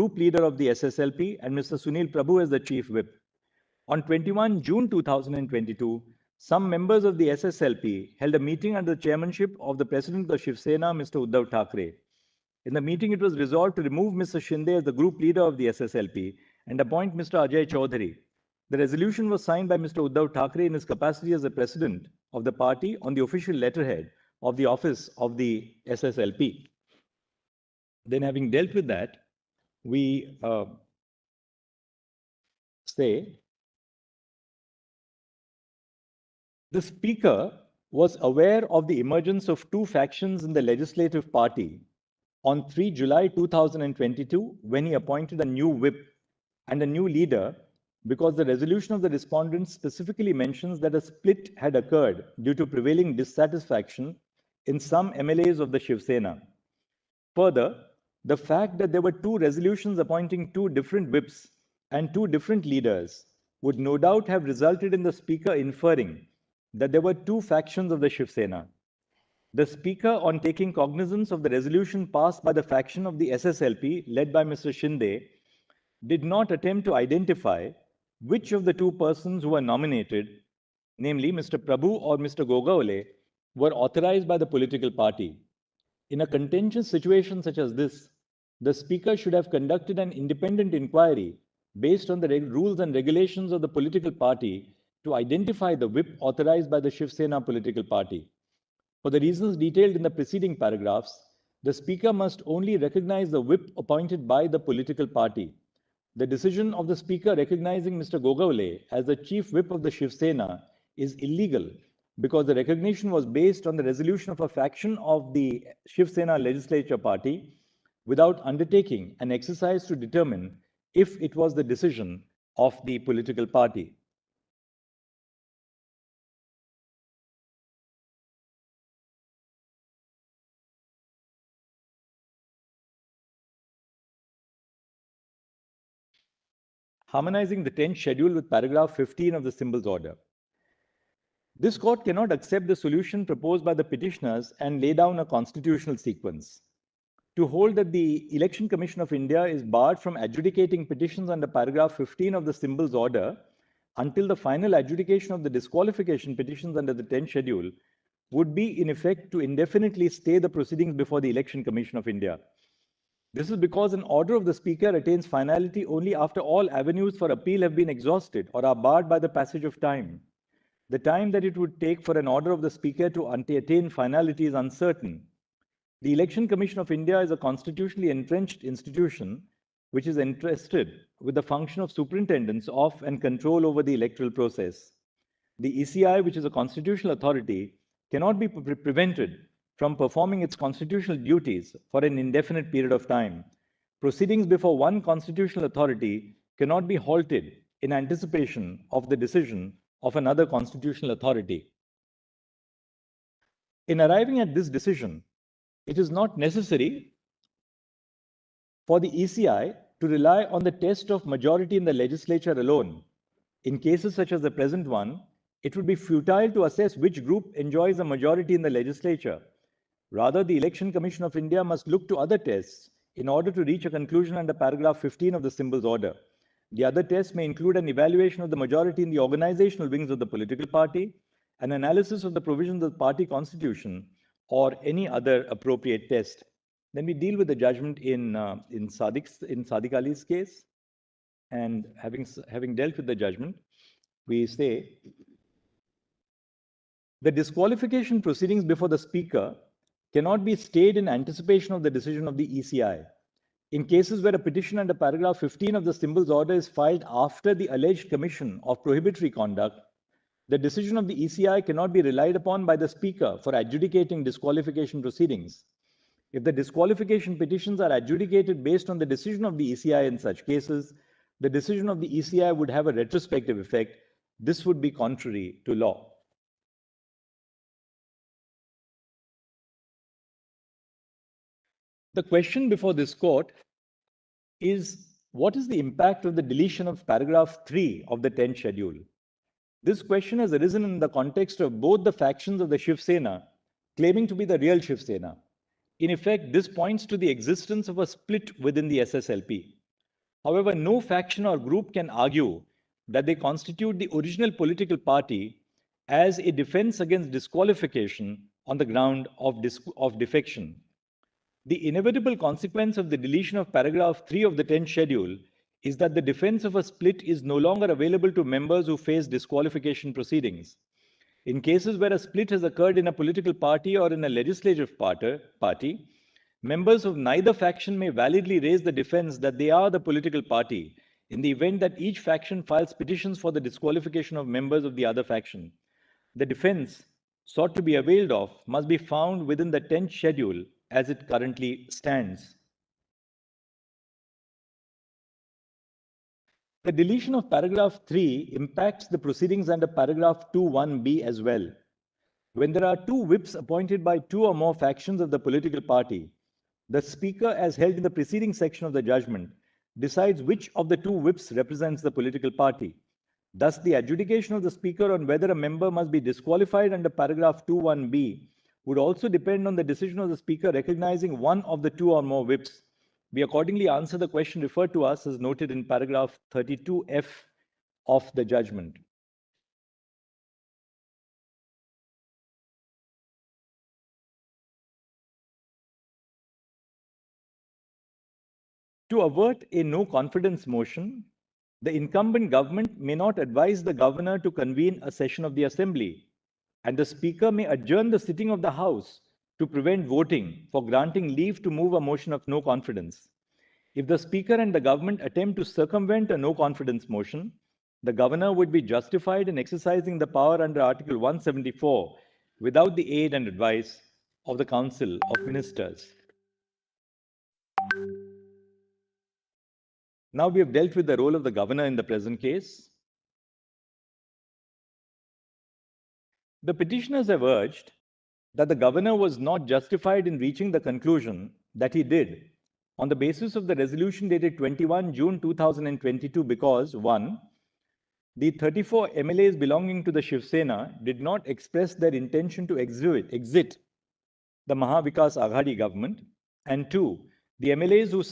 group leader of the SSLP, and Mr. Sunil Prabhu as the chief whip. On 21 June 2022, some members of the SSLP held a meeting under the chairmanship of the president of the Shivshena, Mr. UddhaVThackeray. In the meeting, it was resolved to remove Mr. Shinde as the group leader of the SSLP and appoint Mr. Ajay Chaudhary. The resolution was signed by Mr. UddhaVThackeray in his capacity as the president of the party on the official letterhead of the office of the SSLP. Then, having dealt with that, we say the Speaker was aware of the emergence of two factions in the Legislative Party on 3 July 2022 when he appointed a new whip and a new leader, because the resolution of the respondents specifically mentions that a split had occurred due to prevailing dissatisfaction in some MLAs of the Shiv Sena. Further, the fact that there were two resolutions appointing two different whips and two different leaders would no doubt have resulted in the Speaker inferring that there were two factions of the Shiv Sena. The Speaker, on taking cognizance of the resolution passed by the faction of the SSLP led by Mr. Shinde, did not attempt to identify which of the two persons who were nominated, namely Mr. Prabhu or Mr. Gogaole, were authorized by the political party. In a contentious situation such as this, the Speaker should have conducted an independent inquiry based on the rules and regulations of the political party to identify the whip authorized by the Shiv Sena political party. For the reasons detailed in the preceding paragraphs, the Speaker must only recognize the whip appointed by the political party. The decision of the Speaker recognizing Mr. Gogaole as the chief whip of the Shiv Sena is illegal because the recognition was based on the resolution of a faction of the Shiv Sena legislature party without undertaking an exercise to determine if it was the decision of the political party. Harmonizing the 10th schedule with paragraph 15 of the symbols order. This court cannot accept the solution proposed by the petitioners and lay down a constitutional sequence. To hold that the Election Commission of India is barred from adjudicating petitions under paragraph 15 of the symbols order until the final adjudication of the disqualification petitions under the 10th schedule would be in effect to indefinitely stay the proceedings before the Election Commission of India. This is because an order of the Speaker attains finality only after all avenues for appeal have been exhausted or are barred by the passage of time. The time that it would take for an order of the Speaker to attain finality is uncertain. The Election Commission of India is a constitutionally entrenched institution which is entrusted with the function of superintendence of and control over the electoral process. The ECI, which is a constitutional authority, cannot be prevented from performing its constitutional duties for an indefinite period of time. Proceedings before one constitutional authority cannot be halted in anticipation of the decision of another constitutional authority. In arriving at this decision, it is not necessary for the ECI to rely on the test of majority in the legislature alone. In cases such as the present one, it would be futile to assess which group enjoys a majority in the legislature. Rather, the Election Commission of India must look to other tests in order to reach a conclusion under paragraph 15 of the symbols order. The other tests may include an evaluation of the majority in the organizational wings of the political party, an analysis of the provisions of the party constitution, or any other appropriate test. Then we deal with the judgment in Sadiq Ali's case, and having dealt with the judgment, we say the disqualification proceedings before the Speaker cannot be stayed in anticipation of the decision of the ECI. In cases where a petition under paragraph 15 of the symbols order is filed after the alleged commission of prohibitory conduct, the decision of the ECI cannot be relied upon by the Speaker for adjudicating disqualification proceedings. If the disqualification petitions are adjudicated based on the decision of the ECI in such cases, the decision of the ECI would have a retrospective effect. This would be contrary to law. The question before this court is, what is the impact of the deletion of paragraph 3 of the 10th schedule? This question has arisen in the context of both the factions of the Shiv Sena claiming to be the real Shiv Sena. In effect, this points to the existence of a split within the SSLP. However, no faction or group can argue that they constitute the original political party as a defense against disqualification on the ground of defection. The inevitable consequence of the deletion of paragraph 3 of the 10th schedule is that the defense of a split is no longer available to members who face disqualification proceedings. In cases where a split has occurred in a political party or in a legislative party, members of neither faction may validly raise the defense that they are the political party in the event that each faction files petitions for the disqualification of members of the other faction. The defense sought to be availed of must be found within the 10th schedule as it currently stands. The deletion of paragraph 3 impacts the proceedings under paragraph 2(1)(b) as well. When there are two whips appointed by two or more factions of the political party, the Speaker, as held in the preceding section of the judgment, decides which of the two whips represents the political party. Thus, the adjudication of the Speaker on whether a member must be disqualified under paragraph 2(1)(b) would also depend on the decision of the Speaker recognizing one of the two or more whips. We accordingly answer the question referred to us as noted in paragraph 32F of the judgment. To avert a no confidence motion, the incumbent government may not advise the governor to convene a session of the assembly, and the Speaker may adjourn the sitting of the House to prevent voting for granting leave to move a motion of no confidence. If the Speaker and the government attempt to circumvent a no confidence motion, the governor would be justified in exercising the power under Article 174 without the aid and advice of the Council of Ministers. Now we have dealt with the role of the governor in the present case. The petitioners have urged that the governor was not justified in reaching the conclusion that he did on the basis of the resolution dated 21 June 2022 because 1. The 34 MLAs belonging to the Shivshena did not express their intention to exit the Maha Vikas Aghadi government, and 2. The MLAs who